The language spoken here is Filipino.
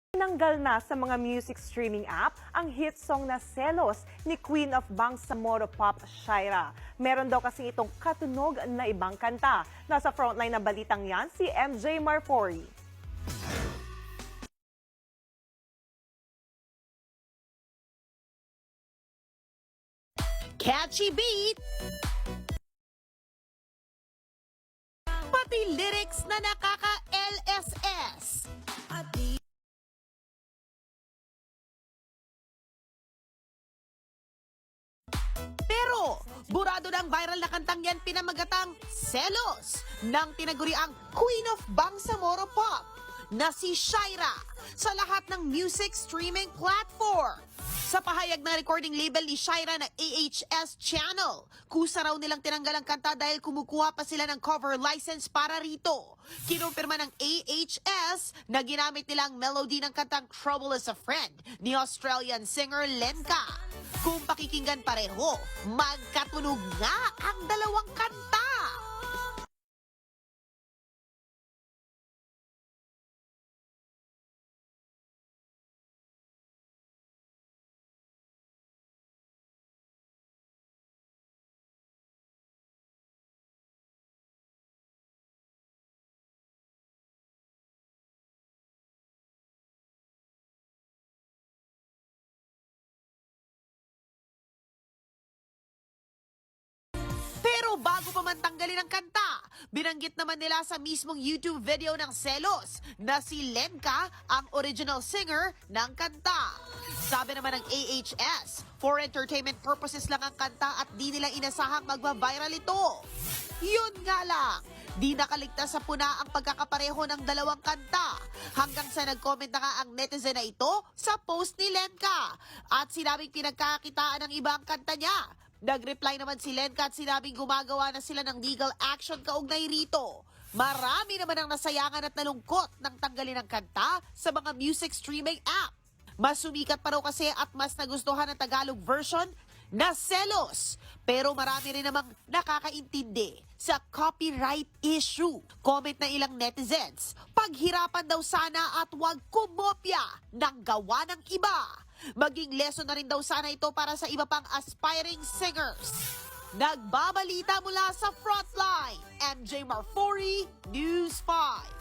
Tinanggal na sa mga music streaming app ang hit song na Selos ni Queen of Bangsamoro Pop, Shaira. Meron daw kasi itong katunog na ibang kanta. Nasa frontline ng balitang yan si MJ Marfori. Catchy beat, pati lyrics na nakaka-LSS. Pero, burado ng viral na kantang yan pinamagatang Selos ng tinaguriang Queen of Bangsamoro Pop na si Shaira sa lahat ng music streaming platform. Sa pahayag ng recording label ni Shaira na AHS Channel, kusa raw nilang tinanggal ang kanta dahil kumukuha pa sila ng cover license para rito. Kinumpirma ng AHS na ginamit nilang melody ng kantang Trouble is a Friend ni Australian singer Lenka. Kung pakikinggan pareho, magkatunog nga ang dalawang kanta. Pero bago pa man tanggalin ang kanta, binanggit naman nila sa mismong YouTube video ng Selos na si Lenka ang original singer ng kanta. Sabi naman ng AHS, for entertainment purposes lang ang kanta at di nila inasahang magba-viral ito. Yun nga lang, di nakaligtas sa puna ang pagkakapareho ng dalawang kanta hanggang sa nag-comment na nga ang netizen na ito sa post ni Lenka at sinabing pinagkakakitaan ng iba ang kanta niya. Nag-reply naman si Lenka at sinabing gumagawa na sila ng legal action kaugnay rito. Marami naman ang nasayangan at nalungkot ng tanggalin ng kanta sa mga music streaming app. Mas sumikat pa raw kasi at mas nagustuhan ang Tagalog version na Selos. Pero marami rin namang nakakaintindi sa copyright issue. Comment na ilang netizens, paghirapan daw sana at huwag kumopya ng gawa ng iba. Maging lesson na rin daw sana ito para sa iba pang aspiring singers. Nagbabalita mula sa Frontline, MJ Marfori, News 5.